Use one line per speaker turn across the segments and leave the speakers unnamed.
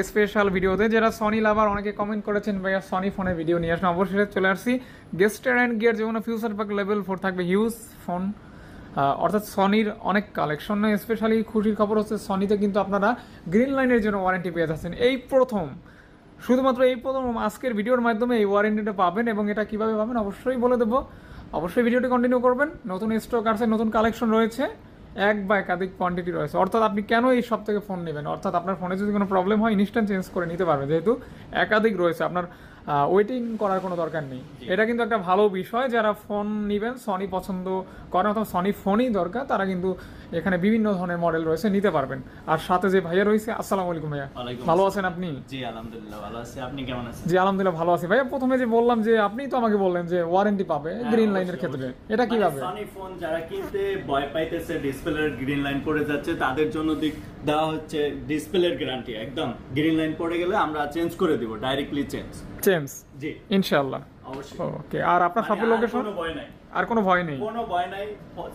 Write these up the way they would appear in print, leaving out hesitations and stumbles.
Special ভিডিওতে যারা Sony লাভার অনেকে কমেন্ট করেছেন ভাইয়া সনি ফোনের ভিডিও নিয়ে আসলাম, অবশ্যই চলে আসছি। গেস্টার অ্যান্ড গিয়ার যেমন ফিউচার পাক লেভেল 4 থাকবে হিউজ ফোন, অর্থাৎ সনির অনেক কালেকশন। স্পেশালি খুশির খবর হচ্ছে সনিতে কিন্তু আপনারা গ্রিন লাইনের জন্য ওয়ারেন্টি পেয়ে যাচ্ছেন এই প্রথম, শুধুমাত্র এই প্রথম আজকের ভিডিওর মাধ্যমে এই ওয়ারেন্টিটা পাবেন। এবং এটা কিভাবে পাবেন অবশ্যই বলে দেবো, অবশ্যই ভিডিওটি কন্টিনিউ করবেন। নতুন স্টক আসছে, নতুন কালেকশন রয়েছে, এক বা একাধিক কোয়ান্টিটি রয়েছে। অর্থাৎ আপনি কেন এই সব থেকে ফোন নেবেন, অর্থাৎ আপনার ফোনে যদি কোনো প্রবলেম হয় ইনস্ট্যান্ট চেঞ্জ করে নিতে পারবে, যেহেতু একাধিক রয়েছে, আপনার ওয়েটিং করার কোনো দরকার নেই। এটা কিন্তু একটা ভালো বিষয়। যারা ফোন নেবেন সনি পছন্দ করেন অথবা সনি ফোনই দরকার, তারা কিন্তু এখানে বিভিন্ন ধরনের মডেল রয়েছে, নিতে পারবেন। আর সাথে যে ভাইয়া রয়েছে, আসসালামু আলাইকুম ভাইয়া, ভালো আছেন আপনি?
জি আলহামদুলিল্লাহ ভালো আছি, আপনি কেমন আছেন?
জি আলহামদুলিল্লাহ ভালো আছি ভাইয়া। প্রথমে যে বললাম যে আপনি তো আমাকে বললেন যে ওয়ারেন্টি পাবে গ্রিন লাইনের ক্ষেত্রে, এটা কিভাবে?
সনি ফোন যারা কিনতে ভয় পাইতেছে ডিসপ্লের গ্রিন লাইন পড়ে যাচ্ছে, তাদের জন্য দেওয়া হচ্ছে ডিসপ্লের গ্যারান্টি। একদম গ্রিন লাইন পড়ে গেলে আমরা চেঞ্জ করে দিব, ডাইরেক্টলি চেঞ্জ।
জি ইনশাআল্লাহ,
অবশ্যই।
ওকে। আর আপনার শপের লোকেশন?
কোনো ভয় নাই,
আর কোনো ভয় নেই,
কোনো ভয় নাই।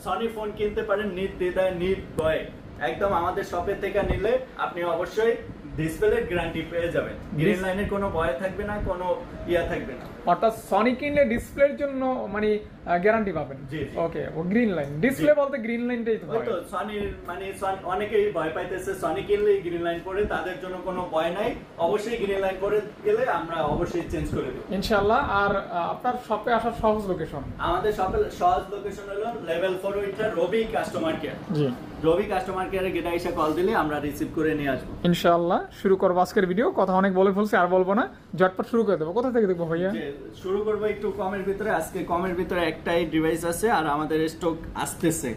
সনি ফোন কিনতে পারেন নির্দ্বিধায় নির্ভয়ে। একদম আমাদের শপের থেকে নিলে আপনি অবশ্যই ডিসপ্লের গ্যারান্টি পেয়ে যাবেন। গ্রিন লাইনের কোনো ভয় থাকবে না, কোনো ইয়া থাকবে না।
অর্থাৎ সনি কিনলে ডিসপ্লের জন্য মানে গ্যারান্টি পাবেন। ওকে, ও গ্রিন লাইন ডিসপ্লে বলতে গ্রিন লাইনটাই তো হয়।
তো সনির মানে অনেকেই ভয় পাইতেছে সনি কিনলেই গ্রিন লাইন পড়ে, তাদের জন্য কোনো ভয় নাই। অবশ্যই গ্রিন লাইন পড়ে গেলে আমরা অবশ্যই চেঞ্জ করে দেব
ইনশাআল্লাহ। আর আপনার শপে আসার সহজ লোকেশন?
আমাদের শপের সহজ লোকেশন হলো লেভেল 4 উইটার রবি কাস্টমার কেয়ার। জি, রবি কাস্টমার কেয়ারে গেটে এসে কল দিলে আমরা রিসিভ করে নিয়ে আসবো
ইনশাআল্লাহ। শুরু করবো আজকের ভিডিও, কথা অনেক বলে ফেলছি, আর বলবো না, ঝটপট শুরু করে দেবো। কোথা থেকে দেখবো ভাইয়া?
শুরু করবো একটু কমের ভিতরে। আজকে কমের ভিতরে একটাই ডিভাইস আছে আর আমাদের স্টক আসতেছে,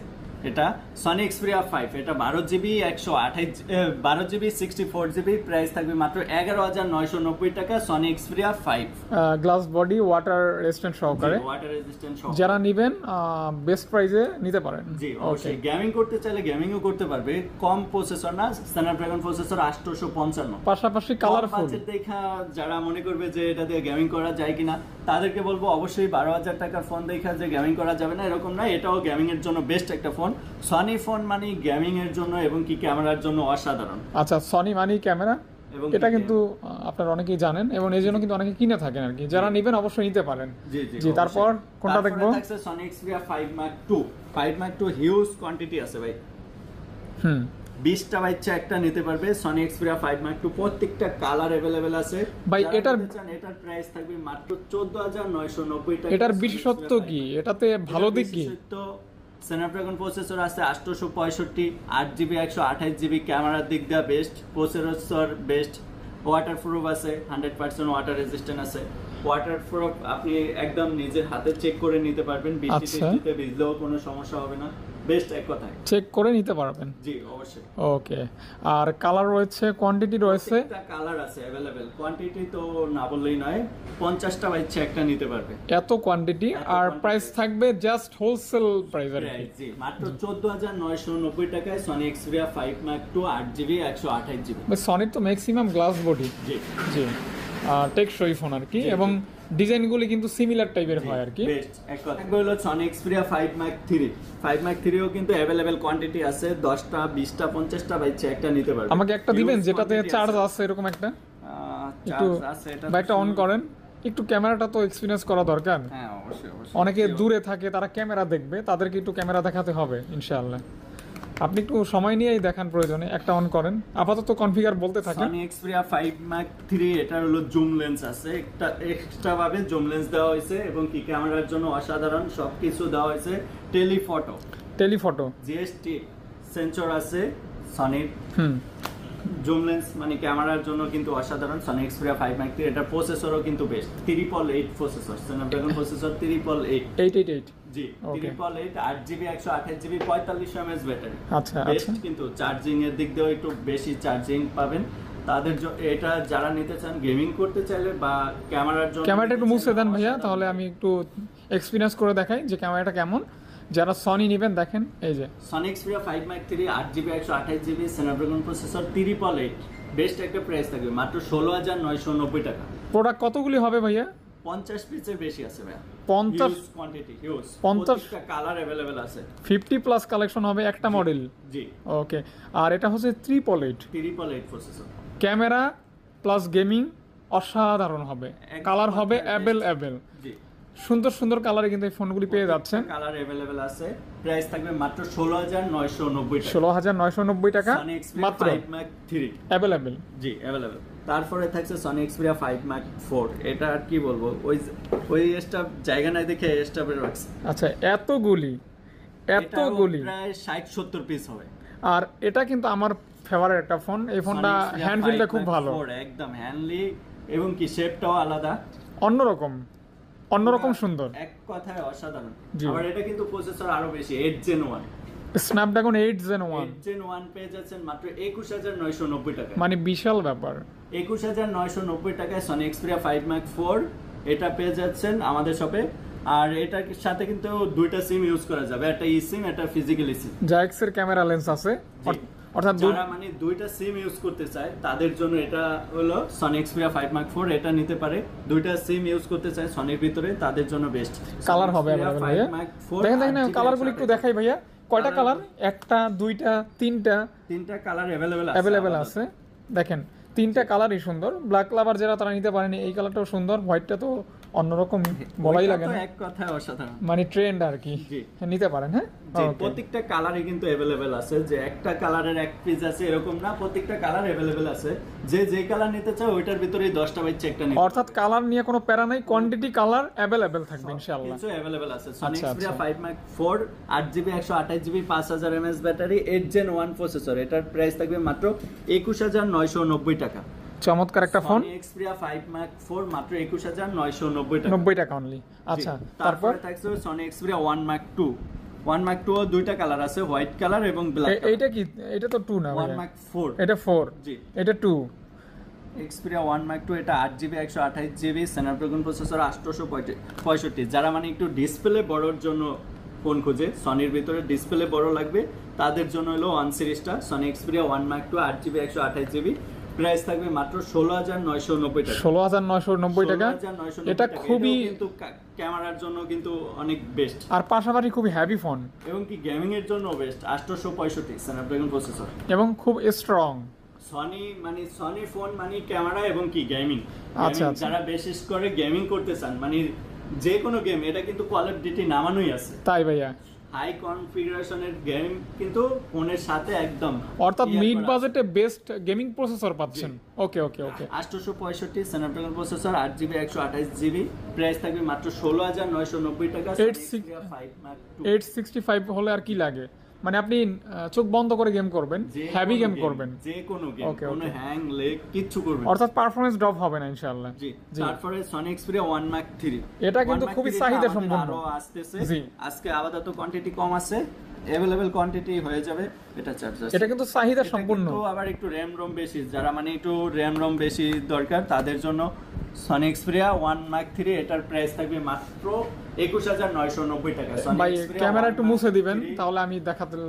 এটা সনি এক্সপিরিয়া 5। এটা 12GB 12GB 64GB, প্রাইস থাকবে মাত্র 11,990 টাকা। Sony Xperia 5
glass body, water resistant সহকারে,
ওয়াটার রেজিস্ট্যান্ট সহ।
যারা নেবেন বেস্ট প্রাইসে নিতে পারেন।
জি অবশ্যই। গেমিং করতে চাইলে গেমিংও করতে পারবে। কম প্রসেসর না, স্ন্যাপড্রাগন প্রসেসর 855,
পাশাপাশি কালারফুল।
দেখা যারা মনে করবে যে এটা দিয়ে গেমিং করা যায় কিনা, তাদেরকে বলবো অবশ্যই 12,000 টাকার ফোন দেখা যে গেমিং করা যাবে না এরকম না, এটাও গেমিং এর জন্য বেস্ট একটা ফোন। সনি ফোন মানে গেমিং এর জন্য এবং কি ক্যামেরার জন্য অসাধারণ।
আচ্ছা, সনি মানে ক্যামেরা, এটা কিন্তু আপনারা অনেকেই জানেন এবং এই জন্য কিন্তু অনেকে কিনে থাকেন আর কি। যারা নেবেন অবশ্যই নিতে পারেন। জি, তারপর কোনটা দেখবো?
Sony Xperia 5 Mark II। 5 Mark II huge quantity আছে ভাই। 20টা বাচ্চা একটা নিতে পারবে। সনি এক্সপিরিয়া 5 Mark II প্রত্যেকটা কালার अवेलेबल আছে ভাই। এটার প্রাইস থাকবে মাত্র 14,990 টাকা।
এটার বিশেষত্ব কি, এটাতে ভালো দিক কি?
স্ন্যাপড্রাগন প্রসেসর আছে 865, 8GB 128GB, ক্যামেরার দিক দিয়ে বেস্ট, প্রসেসর বেস্ট, ওয়াটারপ্রুফ আছে, 100% ওয়াটার রেজিস্ট্যান্ট আছে। ওয়াটারপ্রুফ আপনি একদম নিজের হাতে চেক করে নিতে পারবেন, বৃষ্টিতে ভিজলেও কোনো সমস্যা হবে না। বেস্ট এক কথায় চেক করে নিতে পারবেন। জি অবশ্যই।
ওকে। আর কালার রয়েছে, কোয়ান্টিটি রয়েছে,
একটা কালার আছে अवेलेबल। কোয়ান্টিটি তো না বললেই নয়, 50টা বাচ্চা একটা নিতে পারবে,
এত কোয়ান্টিটি। আর প্রাইস থাকবে জাস্ট হোলসেল প্রাইস আর কি।
জি মাত্র 14,990 টাকায় Sony Xperia 5 Mark II 8GB 128GB।
But সনির তো ম্যাক্সিমাম গ্লাস বডি। জি জি, টেকসই ফোন আর কি, এবং ডিজাইনগুলি কিন্তু সিমিলার টাইপের হয় আর কি।
বেস্ট এক কথা হলো Sony Xperia 5 Mark III। 5 Mark III ও কিন্তু अवेलेबल কোয়ান্টিটি আছে, 10টা 20টা 50টা বাচ্চা একটা নিতে পারবে।
আমাকে একটা দিবেন যেটাতে চার্জ আছে এরকম একটা, একটু বা একটা অন করেন একটু। ক্যামেরাটা তো এক্সপেরিয়েন্স করা দরকার।
হ্যাঁ অবশ্যই অবশ্যই।
অনেকে দূরে থাকে, তারা ক্যামেরা দেখবে, তাদেরকে একটু ক্যামেরা দেখাতে হবে ইনশাআল্লাহ। আপনি একটু সময় নিয়েই দেখান, প্রয়োজনে একটা অন করেন, আপাতত কনফিগার বলতে থাকেন।
সনি এক্সপিরিয়া 5 Mark III এটা হলো জুম লেন্স আছে, একটা এক্সট্রা ভাবে জুম লেন্স দেওয়া হয়েছে এবং কি ক্যামেরার জন্য অসাধারণ সবকিছু দেওয়া হয়েছে। টেলিফটো জিএসটি সেন্সর আছে সনির। জুম লেন্স মানে ক্যামেরার জন্য কিন্তু অসাধারণ। সনি এক্সপিরিয়া 5 Mark III এটা প্রসেসরও কিন্তু বেস্ট, 888 প্রসেসর, স্ন্যাপড্রাগন প্রসেসর 888। জি 888, 8GB 128GB, 4500 mAh ব্যাটারি। আচ্ছা বেস্ট, কিন্তু চার্জিং এর দিক দিয়েও একটু বেশি চার্জিং পাবেন। তাদের এটা যারা নিতে চান গেমিং করতে চাইলে বা ক্যামেরার জন্য। ক্যামেরাটা একটু মুছে দেন ভাইয়া, তাহলে আমি একটু এক্সপেরিয়েন্স করে দেখাই যে ক্যামেরাটা কেমন। যারা সনি নেবেন দেখেন, এই যে Sony Xperia 5 Mark III 8GB 128GB, Snapdragon processor 888, best একটা প্রাইস থাকবে মাত্র 16,990 টাকা। প্রোডাক্ট কতগুলি হবে ভাইয়া? 50 পিসের বেশি আছে ভাইয়া। 50 কোয়ান্টিটি হিউজ, 50টা কালার अवेलेबल আছে, 50 প্লাস কালেকশন হবে একটা মডেল। জি ওকে। আর এটা হচ্ছে 888 প্রসেসর। ক্যামেরা
প্লাস গেমিং অসাধারণ হবে, কালার হবে অ্যাভেলেবেল,
জি
সুন্দর সুন্দর কালারে কিন্তু এই ফোনগুলি পেয়ে যাচ্ছেন।
কালার अवेलेबल আছে, প্রাইস থাকবে মাত্র 16990 টাকা।
16990 টাকা
Sony Xperia
মাত্র
5 Mark 3
অ্যাভেলেবেল।
জি अवेलेबल। তারপরে থাকছে Sony Xperia 5 Mark 4, এটা আর কি বলবো, ওই স্টাফ জায়গা নাই দেখে স্টাফের রাখছে।
আচ্ছা এতগুলি
প্রায় 60-70 পিস হবে।
আর এটা কিন্তু আমার ফেভারিট একটা ফোন, এই ফোনটা
Sony Xperia
হ্যান্ডফিলটা
5
খুব
Mark
ভালো,
4 একদম হ্যান্ডলি এবং কি শেপটাও আলাদা,
অন্যরকম সুন্দর,
এক কথায় অসাধারণ।
জি।
আবার এটা কিন্তু প্রসেসর আরো বেশি, 8 Gen 1
স্ন্যাপড্রাগন 8 Gen 1,
8 Gen 1 পেয়ে যাচ্ছেন মাত্র 21990 টাকা।
মানে বিশাল ব্যাপার।
21990 টাকায় Sony Xperia 5 Mark 4 এটা পেয়ে যাচ্ছেন আমাদের শপে। আর এটার সাথে কিন্তু দুইটা সিম ইউজ করা যাবে, একটা ই সিম, একটা ফিজিক্যাল সিম।
জাইক্স এর ক্যামেরা লেন্স আছে, অর্থাৎ
যারা মানে দুইটা সিম ইউজ করতে চায় তাদের জন্য এটা হলো Sony Xperia 5 Mark 4, এটা নিতে পারে। দুইটা সিম ইউজ করতে চায় সনির ভিতরে, তাদের জন্য বেস্ট।
কালার হবে अवेलेबल ভাইয়া, দেখেন কালারগুলো একটু দেখাই ভাইয়া, কয়টা কালার? একটা, দুইটা, তিনটা
কালার
अवेलेबल আছে। দেখেন তিনটা কালারই সুন্দর, ব্ল্যাক লাভার যারা তারা নিতে পারেনি, এই কালারটাও সুন্দর, হোয়াইটটা তো অন্যরকম বলাই লাগে না,
এক কথায় অসাধারণ,
মানে ট্রেন্ড আর কি, নিতে পারেন। হ্যাঁ
প্রত্যেকটা কালারই কিন্তু अवेलेबल আছে, যে একটা কালারের এক পিস আছে এরকম না, প্রত্যেকটা কালার अवेलेबल আছে। যে কালার নিতে চায় ওইটার ভিতরেই 10টা বাই চেকটা নিতে,
অর্থাৎ কালার নিয়ে কোনো প্যারা নাই, কোয়ান্টিটি কালার अवेलेबल থাকবে ইনশাআল্লাহ,
কিছু अवेलेबल আছে। Sony Xperia 5 Mark 4 8GB 128GB 5000 mAh battery, 8 Gen 1 processor, এটার প্রাইস থাকবে মাত্র 21990 টাকা।
চমৎকার একটা ফোন,
Sony Xperia 5 Mark 4 মাত্র 21990 টাকা,
90 টাকা অনলি। আচ্ছা তারপর
থাকছে Sony Xperia 1 Mark 2। 1 Mark 2 দুইটা কালার আছে, হোয়াইট কালার এবং ব্ল্যাক।
এইটা কি? এটা তো 2 না
1 Mark 4,
এটা 4,
জি
এটা 2।
Xperia 1 Mark 2 এটা 8GB 128GB Snapdragon প্রসেসর 865। যারা মানে একটু ডিসপ্লে বড়র জন্য ফোন খোঁজে, সনির ভিতরে ডিসপ্লে বড় লাগবে, তাদের জন্য হলো 1 সিরিজটা Sony Xperia 1 Mark 2 8GB 128GB, price থাকবে মাত্র 16990 টাকা।
16990 টাকা, এটা খুবই
কিন্তু ক্যামেরার জন্য কিন্তু অনেক বেস্ট,
আর পাশাপাশি খুবই হেভি ফোন,
এবং কি গেমিং এর জন্য বেস্ট। 865 স্ন্যাপড্রাগন প্রসেসর
এবং খুব স্ট্রং।
সনি ফোন মানে ক্যামেরা এবং কি গেমিং।
আচ্ছা
যারা বিশেষ করে গেমিং করতে চান, মানে যে কোনো গেম, এটা কিন্তু কল অফ ডিউটি নামানোই আছে,
তাই ভাইয়া
হাই কনফিগারেশনের গেম কিন্তু ফোনের সাথে একদম,
অর্থাৎ মিড বাজেটে বেস্ট গেমিং প্রসেসর পাচ্ছেন। ওকে
865 Snapdragon processor 8GB 128GB, price থাকবে মাত্র 16990 টাকা।
865 হলে আর কি লাগে, মানে আপনি চোখ বন্ধ করে গেম করবেন, হেভি গেম করবেন,
যে কোনো গেম, কোনো হ্যাং লেগ কিচ্ছু করবেন,
অর্থাৎ পারফরম্যান্স ড্রপ হবে না ইনশাআল্লাহ।
জি। তারপরে Sony Xperia 1 Mark 3,
এটা কিন্তু খুবই চাহিদা সম্পন্ন,
আরো আসতেছে। আজকে আপাতত কোয়ান্টিটি কম আছে, अवेलेबल কোয়ান্টিটি হয়ে যাবে। এটা চার্জ আছে,
এটা কিন্তু চাহিদা সম্পন্ন,
কিন্তু আবার একটু র‍্যাম রম বেশি, যারা মানে একটু র‍্যাম রম বেশি দরকার তাদের জন্য Sony Xperia 1 Mark 3, এটার প্রাইস থাকবে মাত্র 21990 টাকা।
ভাই ক্যামেরা একটু মুছে দিবেন, তাহলে আমি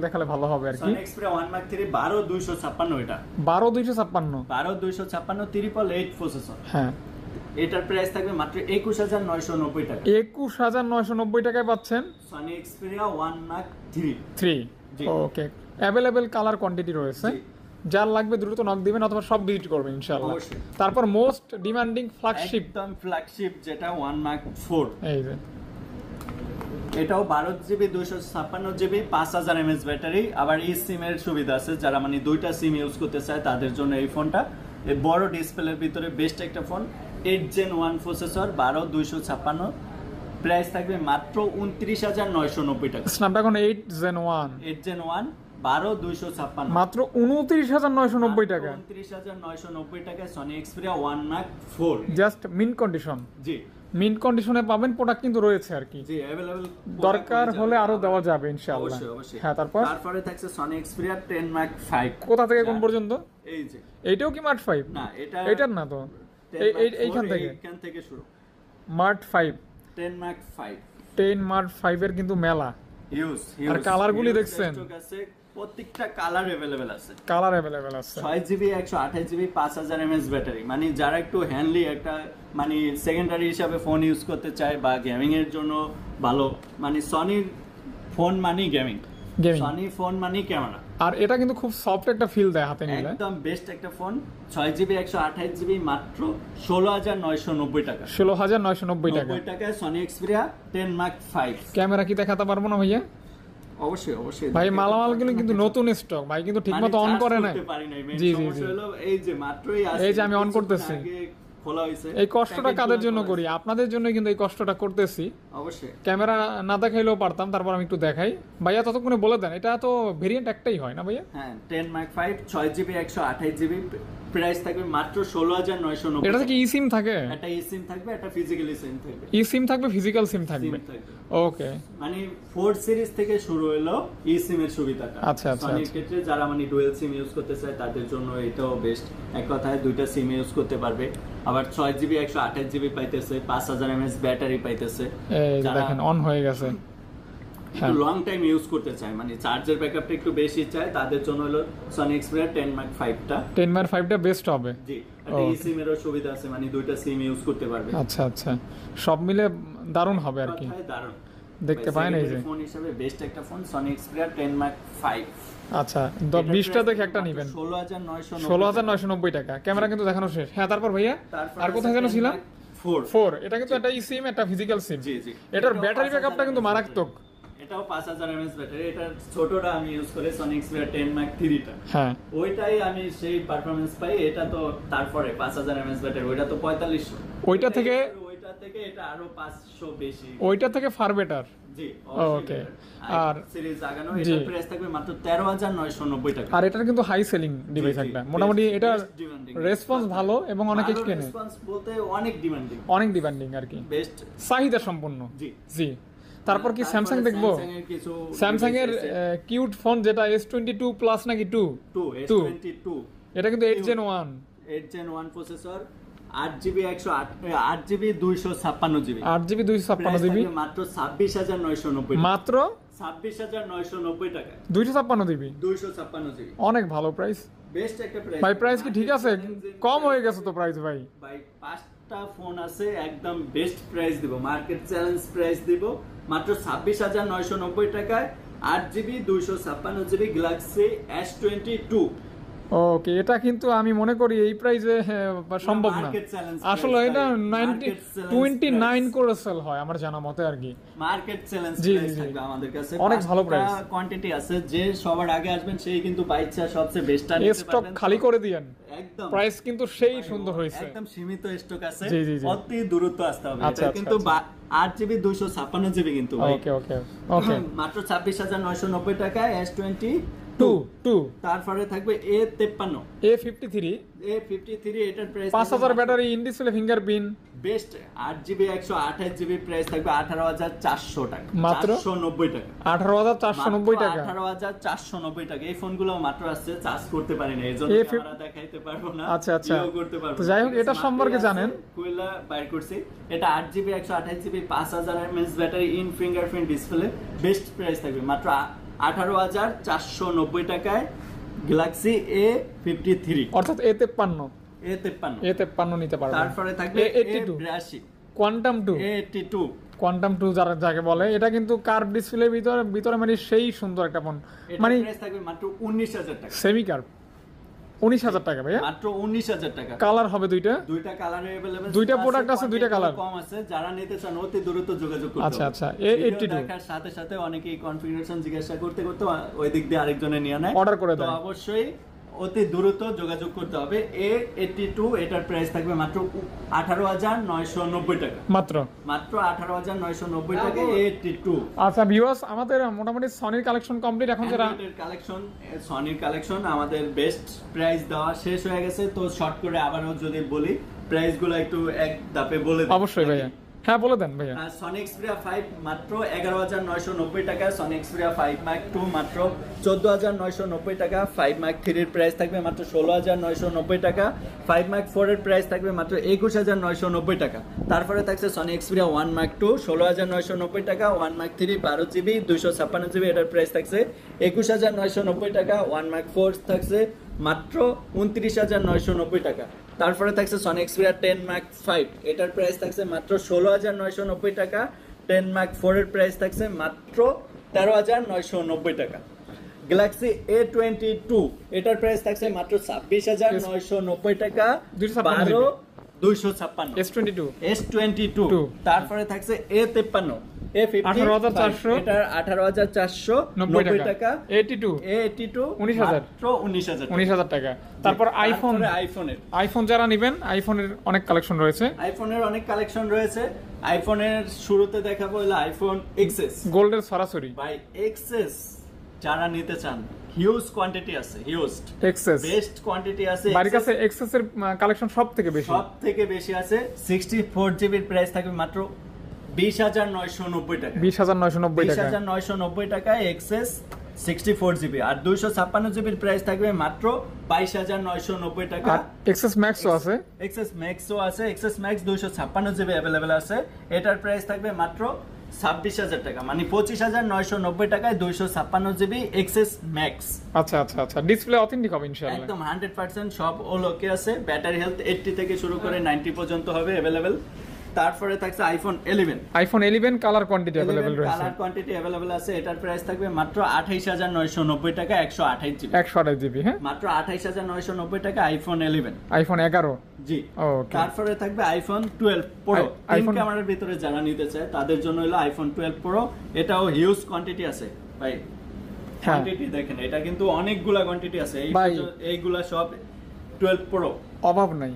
দেখালে ভালো হবে আর কি।
Sony Xperia 1 Mark 3 12256, এটা
12256
88888 প্রসেসর,
হ্যাঁ
এটার প্রাইস থাকবে মাত্র 21990 টাকা।
21990 টাকায় পাচ্ছেন
Sony Xperia 1 Mark 3।
ওকে, अवेलेबल কালার কোয়ান্টিটি রয়েছে, যার লাগবে দ্রুত নক দিবেন অথবা সব ভিজিট করবেন ইনশাআল্লাহ। তারপর মোস্ট ডিমান্ডিং ফ্ল্যাগশিপ,
একদম ফ্ল্যাগশিপ যেটা 1 Mark 4,
এই যে
এটাও 12GB 256GB 5000 mAh ব্যাটারি, আবার ই সিম এর সুবিধা আছে, যারা মানে দুইটা সিম ইউজ করতে চায় তাদের জন্য এই ফোনটা। এই বড় ডিসপ্লের ভিতরে বেস্ট একটা ফোন, 8 Gen 1 প্রসেসর 12256, প্রাইস থাকবে মাত্র 29990 টাকা।
স্ন্যাপড্রাগন 8 Gen 1
12256,
মাত্র 29990 টাকা,
29990 টাকায় Sony Xperia 1 Mark 4,
just mint condition.
জি
মিন কন্ডিশনে পাবেন, প্রোডাক্ট কিন্তু রয়েছে আর কি,
জি अवेलेबल,
দরকার হলে আরো দেওয়া যাবে ইনশাআল্লাহ।
অবশ্যই।
হ্যাঁ তারপরে
থাকছে Sony Xperia 10 Mark 5,
কোথা থেকে কোন পর্যন্ত?
এই যে
এইটাও কি মার্ট 5?
না,
এটার না তো, এইখান
থেকে শুরু,
মার্ট 5
10 Mark 5,
10 মার্ট 5 এর কিন্তু মেলা, আর কালারগুলি দেখছেন,
প্রত্যেকটা কালার अवेलेबल আছে,
6GB
128GB 5000 mAh ব্যাটারি, মানে যারা একটু হ্যান্ডলি একটা মানে সেকেন্ডারি হিসাবে ফোন ইউজ করতে চায় বা গেমিং এর জন্য ভালো, মানে সনির ফোন মানে গেমিং, সনি ফোন মানে ক্যামেরা,
আর এটা কিন্তু খুব সফট একটা ফিল দেয় হাতে নিলে,
একদম বেস্ট একটা ফোন। 6GB 128GB মাত্র 16,990 টাকা।
16,990 টাকা।
90 টাকায় সনি এক্সপিরিয়া 10 মার্ক 5।
ক্যামেরা কি দেখাতে পারবো না ভাইয়া?
অবশ্যই অবশ্যই
ভাই, মালামালগুলো কিন্তু নতুন স্টক ভাই, কিন্তু ঠিকমতো অন করে নাই। জি জি জি,
এই যে মাত্রই
এই যে আমি অন করতেছি,
খোলা হইছে।
এই কষ্টটা কাদের জন্য করি? আপনাদের জন্য কিন্তু এই কষ্টটা করতেছি।
অবশ্যই
ক্যামেরা না দেখাইলেও পারতাম, তারপর আমি একটু দেখাই। ভাইয়া ততক্ষণে বলে দেন, এটা তো ভেরিয়েন্ট একটাই হয় না ভাইয়া?
হ্যাঁ, 10 মার্ক 5 6GB 128GB, প্রাইস থাকবে মাত্র 16,990।
এটা কি ই সিম থাকে?
একটা ই সিম থাকবে, একটা ফিজিক্যালি সিম থাকবে।
ই সিম থাকবে, ফিজিক্যাল সিম থাকবে। ওকে,
মানে 4 সিরিজ থেকে শুরু হলো ই সিম এর সুবিধাটা।
আচ্ছা আচ্ছা।
সনির ক্ষেত্রে যারা মানে ডুয়াল সিম ইউজ করতে চায় তাদের জন্য এটাও বেস্ট। এক কথায় দুইটা সিম ইউজ করতে পারবে। আবার 6GB 128GB পাইতেছে, 5000 mAh ব্যাটারি পাইতেছে।
এই দেখেন অন হয়ে গেছে।
হ্যাঁ, লং টাইম ইউজ করতে চায়, মানে চার্জের ব্যাকআপটা একটু বেশি চায়, তাদের জন্য হলো সনি এক্সপিরিয়া 10 মার্ক 5টা।
10 মার্ক 5টা বেস্ট হবে।
জি, একটা ই সিম এরও সুবিধা আছে, মানে দুইটা সিম ইউজ করতে পারবে।
আচ্ছা আচ্ছা, সব মিলে দারুণ হবে আর কি।
দারুণ
দেখতে পারেন এই যে
ফোন হিসেবে বেস্ট একটা ফোন সনি এক্সপিরিয়া 10 মার্ক 5।
আচ্ছা, 20টা দেখে একটা নেবেন। 16,990 টাকা। ক্যামেরা কিন্তু দেখানো শেষ। হ্যাঁ, তারপর ভাইয়া আর কোথায় যেন ছিলাম? 4। এটা কিন্তু একটা ই সিম, একটা ফিজিক্যাল সিম।
জি জি,
এটার ব্যাটারি ব্যাকআপটা কিন্তু মারাত্মক।
এটাও 5000 mAh ব্যাটারি। এটা ছোটটা আমি ইউজ করি সনি এক্সপিরিয়া 10 মার্ক 3টা।
হ্যাঁ,
ওইটাই আমি সেই পারফরম্যান্স পাই। এটা তো তারপরে 5000 mAh ব্যাটারি, ওইটা তো 4500।
ওইটা থেকে
এটা আরো 500 বেশি,
ওইটা থেকে ফার বেটার।
জি
ওকে।
আর সিরিজ আগানো, এটা প্রাইস থাকবে মাত্র 13,990 টাকা।
আর এটা কিন্তু হাই সেলিং ডিভাইস একটা, মোটামুটি এটা রেসপন্স ভালো এবং অনেকে কেনে।
রেসপন্স বলতে অনেক ডিমান্ডিং,
অনেক ডিমান্ডিং আর কি,
বেস্ট
চাহিদা সম্পন্ন।
জি
জি। তারপর কি স্যামসাং দেখবো? স্যামসাং এর কিউট ফোন যেটা S22 প্লাস নাকি 2?
S22,
এটা কিন্তু 8 Gen 1
processor, 8GB 256GB,
8GB 256GB,
মাত্র 26,990
মাত্র
26,990 টাকা।
256GB,
256GB,
অনেক ভালো প্রাইস।
বেস্ট একটা প্রাইস
ভাই, প্রাইস কি ঠিক আছে? কম হয়ে গেছে তো প্রাইস ভাই।
ভাই, 5টা ফোন আছে, একদম বেস্ট প্রাইস দিব, মার্কেট চ্যালেঞ্জ প্রাইস দিব মাত্র 26,990 টাকায়। 8GB 256GB Galaxy S22।
ওকে, এটা কিন্তু আমি মনে করি এই প্রাইসে সম্ভব না আসলে। এটা 29 করে সেল হয় আমার জানা মতে আর কি।
মার্কেট চ্যালেঞ্জ প্রাইস থাকবে আমাদের কাছে,
অনেক ভালো প্রাইস,
কোয়ান্টিটি আছে। যে সবার আগে আসবেন সেই কিন্তু বাইচ্চা সবচেয়ে বেস্টটা নিতে পারবেন।
স্টক খালি করে দিয়েন,
একদম
প্রাইস কিন্তু সেই সুন্দর হয়েছে,
একদম সীমিত স্টক আছে,
জি জি জি,
অতি দ্রুত আসতে হবে।
আচ্ছা,
এটা কিন্তু 8GB 256GB কিন্তু
ওকে ওকে ওকে,
মাত্র 26,990 টাকায় S22। তারপরে থাকবে A53, এটার price
5000 battery, in display fingerprint,
best 8GB 128GB, price থাকবে 18,400 টাকা,
মাত্র
490 টাকা,
18,490 টাকা,
18,490 টাকা। এই ফোনগুলো মাত্র আসছে, চার্জ করতে পারি না, এজন্য আমরা দেখাইতে পারবো না।
আচ্ছা আচ্ছা,
করতে পারবো।
তো যাই হোক, এটা সম্পর্কে জানেন,
কুইলা বাইর করছি। এটা 8GB 128GB 5000 mAh battery, in fingerprint display, best price থাকবে মাত্র 18,490 টাকায় গ্যালাক্সি A53,
অর্থাৎ A53 নিতে পারবেন।
তারপরে থাকবে A82,
কোয়ান্টাম 2, কোয়ান্টাম 2 যাকে বলে। এটা কিন্তু কার্ভ ডিসপ্লের ভিতরে মানে সেই সুন্দর একটা ফোন, মানে
প্রাইস থাকবে মাত্র 19,000 টাকা,
সেমি কার্ভ 19,000 টাকা ভাইয়া,
মাত্র 19,000 টাকা।
কালার হবে দুইটা
কালার अवेलेबल,
দুইটা প্রোডাক্ট আছে, দুইটা কালার
কম আছে। যারা নিতে চান অতি দ্রুত যোগাযোগ করতে।
আচ্ছা আচ্ছা, A82
দেখার সাথে সাথে অনেকেই কনফিগারেশন জিজ্ঞাসা করতে ওই দিক দিয়ে আরেকজনে নিয়ে নেয়,
অর্ডার করে দেয়।
তো অবশ্যই অতি দ্রুত যোগাযোগ করতে হবে। A82, এটার প্রাইস থাকবে মাত্র 18,990 টাকা, মাত্র 18,990 টাকা A82।
আচ্ছা ভিউয়ার্স, আমাদের মোটামুটি সনির কালেকশন কমপ্লিট। এখন যারা
সনির কালেকশন আমাদের বেস্ট প্রাইস দেওয়া শেষ হয়ে গেছে, তো শর্ট করে আবারও যদি বলি প্রাইসগুলো একটু এক ধাপে বলে দিই।
অবশ্যই ভাইয়া, হ্যাঁ বলে দেন ভাইয়া।
সনি এক্সপিরিয়া 5 মাত্র 11,990 টাকা, সনি এক্সপিরিয়া 5 মার্ক 2 মাত্র 14,990 টাকা, 5 মার্ক 3 এর প্রাইস থাকবে মাত্র 16,990 টাকা, 5 মার্ক 4 এর প্রাইস থাকবে মাত্র 21,990 টাকা। তারপরে থাকছে সনি এক্সপিরিয়া 1 মার্ক 2 16,990 টাকা, 1 মার্ক 3 12GB 256GB, এটার প্রাইস থাকছে 21,990 টাকা, 1 মার্ক 4 থাকছে মাত্র 29,990 টাকা। তারপরে থাকছে সনি এক্সপিরিয়া 10 মার্ক 5, এটার প্রাইস থাকছে মাত্র 16,990 টাকা, 10 মার্ক 4 এর প্রাইস থাকছে মাত্র 13,990 টাকা। গ্যালাক্সি A22 এটার প্রাইস থাকছে মাত্র 26,990 টাকা 256 S22 তারপরে থাকছে A53 A50 এটার 18,490 টাকা A82 মাত্র 19,000
টাকা। তারপর আইফোন যারা নেবেন আইফোনের অনেক কালেকশন রয়েছে,
আইফোনের শুরুতে দেখাবো হলো আইফোন XS
গোল্ডের সরাসরি
ভাই। XS যারা নিতে চান হিউজ কোয়ান্টিটি আছে,
XS
বেস্ট কোয়ান্টিটি আছে।
বাড়ির কাছে XS এর কালেকশন সবথেকে বেশি আছে। 64 জিবির প্রাইস থাকবে মাত্র 20,990 টাকা 20,990 টাকায় XS 64 জিবি। আর 256 জিবির প্রাইস থাকবে মাত্র 22,990 টাকা। XS Maxও আছে,
XS Max 256 জিবি अवेलेबल আছে। এটার প্রাইস থাকবে মাত্র 26,000 টাকা, মানে 25,990 টাকায় 256 জিবি XS Max।
আচ্ছা ডিসপ্লে অথেন্টিক হবে ইনশাআল্লাহ,
একদম 100% সব ওল ওকে আছে। ব্যাটারি হেলথ 80 থেকে শুরু করে 90 পর্যন্ত হবে अवेलेबल। তারপরে থাকছে আইফোন 11
কালার কোয়ান্টিটি अवेलेबल রয়েছে,
কালার কোয়ান্টিটি अवेलेबल আছে। এটার প্রাইস থাকবে মাত্র 28,990 টাকা 128
জিবি হ্যাঁ,
মাত্র 28,990 টাকা আইফোন
11
জি।
ওকে,
তারপরে থাকবে আইফোন 12 প্রো। তিন ক্যামেরার ভিতরে যারা নিতে চায় তাদের জন্য হলো আইফোন 12 প্রো। এটাও হিউজ কোয়ান্টিটি আছে ভাই, কোয়ান্টিটি দেখেন, এটা কিন্তু অনেকগুলা কোয়ান্টিটি আছে। এইগুলা সব 12 প্রো,
অভাব নাই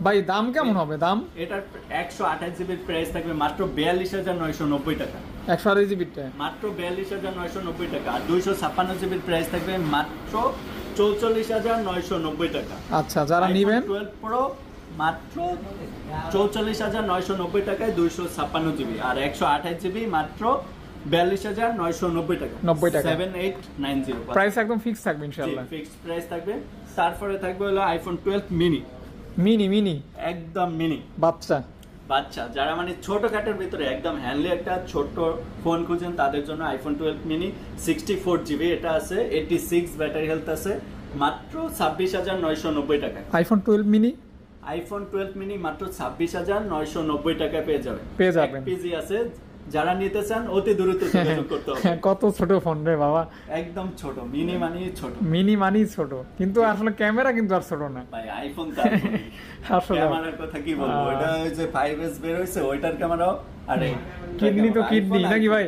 ভাই। দাম কেমন হবে? দাম
এটার 128 জিবির প্রাইস থাকবে মাত্র 42,990 টাকা
128 জিবিটা
মাত্র 42,990 টাকা। আর 256 জিবির প্রাইস থাকবে মাত্র 44,990 টাকা।
আচ্ছা, যারা নেবেন
12 প্রো মাত্র 44,990 টাকায় 256 জিবি। আর 128 জিবি মাত্র 42,990 টাকা 7890।
প্রাইস একদম ফিক্স থাকবে ইনশাআল্লাহ,
ফিক্সড প্রাইস থাকবে। তারপরে থাকবে হলো আইফোন 12 মিনি
একদম মিনি
বাচ্চা যারা মানে ছোটখাটোর ভিতরে একদম হ্যান্ডলি একটা ছোট ফোন খুঁজেন তাদের জন্য আইফোন 12 মিনি 64 জিবি এটা আছে, 86 ব্যাটারি হেলথ আছে, মাত্র 26,990 টাকা।
আইফোন 12 মিনি
মাত্র 26,990 টাকা পেয়ে যাবেন। পিজি আছে, যারা নিতে চান অতি দ্রুত যোগাযোগ করতে হবে।
কত ছোট ফোন রে বাবা,
একদম ছোট, মিনি
মানি ছোট, কিন্তু আসলে ক্যামেরা কিন্তু আর ছোট না
ভাই। আইফোন আসলে ক্যামেরার কথা কি বলবো, এটা ওই যে 5S বের হইছে ওইটার ক্যামেরাও। আরে
কিডনি নাকি ভাই,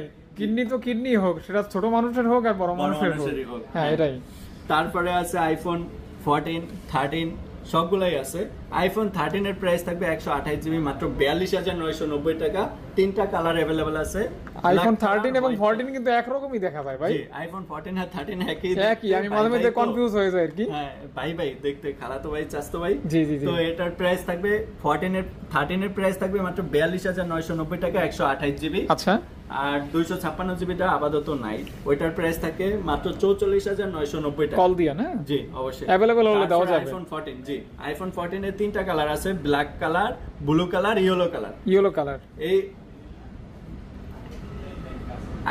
কিডনি হোক, সেটা ছোট মানুষের হোক আর বড় মানুষের হোক, হ্যাঁ এটাই।
তারপরে আছে আইফোন 14 13 সবগুলাই আছে। আইফোন 13 এর প্রাইস থাকবে 128 জিবি মাত্র 42,990 টাকা। তিনটা কালার अवेलेबल আছে।
আইফোন 13 এবং 14 কিন্তু একরকমই দেখা যায় ভাই।
জি, আইফোন 14 আর 13 একই,
আমি মাঝে মাঝে কনফিউজ হয়ে যাই আর কি।
হ্যাঁ ভাই দেখতে খালাতো ভাই চাচতো ভাই।
জি।
তো এটার প্রাইস থাকবে 13 এর প্রাইস থাকবে মাত্র 42,990 টাকা 128 জিবি।
আচ্ছা,
আর 256 জিবিটা আপাতত নাই, ওইটার প্রাইস থাকে মাত্র 44,990 টাকা।
কল দিয়া না?
জি অবশ্যই
अवेलेबल হলে দেওয়া যাবে।
আইফোন 14 জি, আইফোন 14 এর তিনটা কালার আছে, black colour, blue colour, yellow colour. এই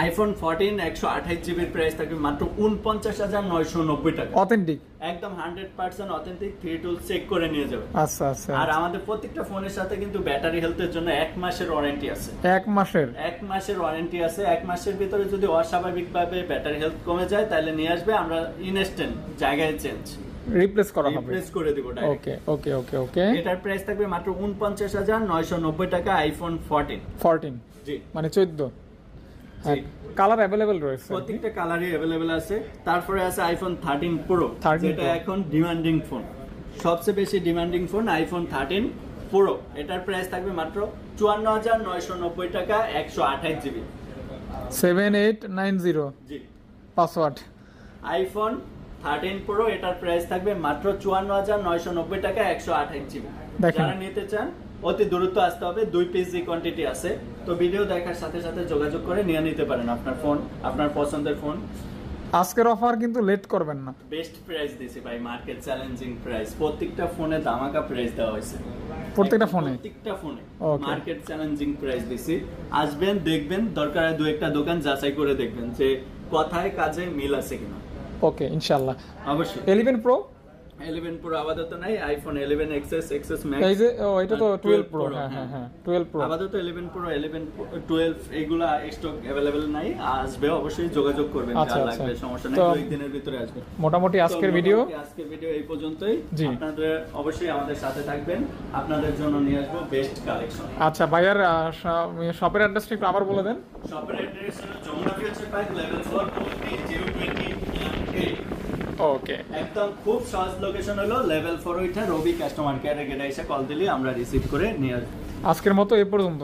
আইফোন 14 128 জিবির প্রাইস থাকবে মাত্র 49,990 টাকা।
অথেন্টিক,
একদম 100% অথেন্টিক, 3 টুল চেক করে নিয়ে যাবে।
আচ্ছা।
আর আমাদের প্রত্যেকটা ফোনের সাথে কিন্তু ব্যাটারি হেলথের জন্য 1 মাসের ওয়ারেন্টি আছে।
1 মাসের
ওয়ারেন্টি আছে। 1 মাসের ভিতরে যদি অস্বাভাবিকভাবে ব্যাটারি হেলথ কমে যায় তাহলে নিয়ে আসবে, আমরা ইনস্ট্যান্ট জায়গায়
রিপ্লেস
করে দেব ডাইরেক্ট।
ওকে।
এটার প্রাইস থাকবে মাত্র 49,990 টাকা আইফোন 14 জি,
মানে 14। কালার अवेलेबल রয়েছে,
প্রত্যেকটা কালারই अवेलेबल আছে। তারপরে আছে আইফোন 13 প্রো, যেটা এখন ডিমান্ডিং ফোন, সবচেয়ে বেশি ডিমান্ডিং ফোন আইফোন 13 প্রো। এটার প্রাইস থাকবে মাত্র 54,990 টাকা 128 জিবি
7890
জি
পাসওয়ার্ড।
আইফোন 13 প্রো এটার প্রাইস থাকবে মাত্র 54,990 টাকা 128 জিবি। যারা নিতে চান অতি দ্রুত আসতে হবে, 2 পিসি কোয়ান্টিটি আছে। তো ভিডিও দেখার সাথে সাথে যোগাযোগ করে নিয়ে নিতে পারেন আপনার ফোন, আপনার পছন্দের ফোন।
আজকের অফার কিন্তু লেট করবেন না,
বেস্ট প্রাইস দিছি ভাই, মার্কেট চ্যালেঞ্জিং প্রাইস। প্রত্যেকটা ফোনে ধামাকা প্রাইস দেওয়া হয়েছে, প্রত্যেকটা ফোনে মার্কেট চ্যালেঞ্জিং প্রাইস দিছি। আসবেন, দেখবেন, দরকার হয় 2-1টা দোকান যাচাই করে দেখবেন যে কথায় কাজে মিল আছে কিনা।
ওকে ইনশাআল্লাহ,
অবশ্যই।
11 প্রো
11 প্রো আপাতত নাই, আইফোন 11 এক্সএস, এক্সএস ম্যাক্স,
এই যে এটা তো 12 প্রো, হ্যাঁ 12 প্রো
আপাতত 11 প্রো, 11 12 এগুলা স্টক अवेलेबल নাই, আসবে অবশ্যই যোগাযোগ করবেন, যা লাগবে সমস্যা নাই, দুই দিনের ভিতরে আসবে।
মোটামুটি আজকের ভিডিও
এই পর্যন্তই। আপনাদের অবশ্যই আমাদের সাথে থাকবেন, আপনাদের জন্য নিয়ে আসবো বেস্ট কালেকশন।
আচ্ছা ভাইয়ার শপের অ্যাড্রেসটা একটু আবার বলে দেন।
শপের অ্যাড্রেস হলো যমুনা ফিউচার পার্ক লেভেল 4 020
ওকে,
একদম খুব সহজ লোকেশন হলো লেভেল 4 ওইটা রবি কাস্টমার কেয়ারে গেটে এসে কল দিলে আমরা রিসিভ করে নিয়ে আসবো।
আজকের মতো এই পর্যন্ত।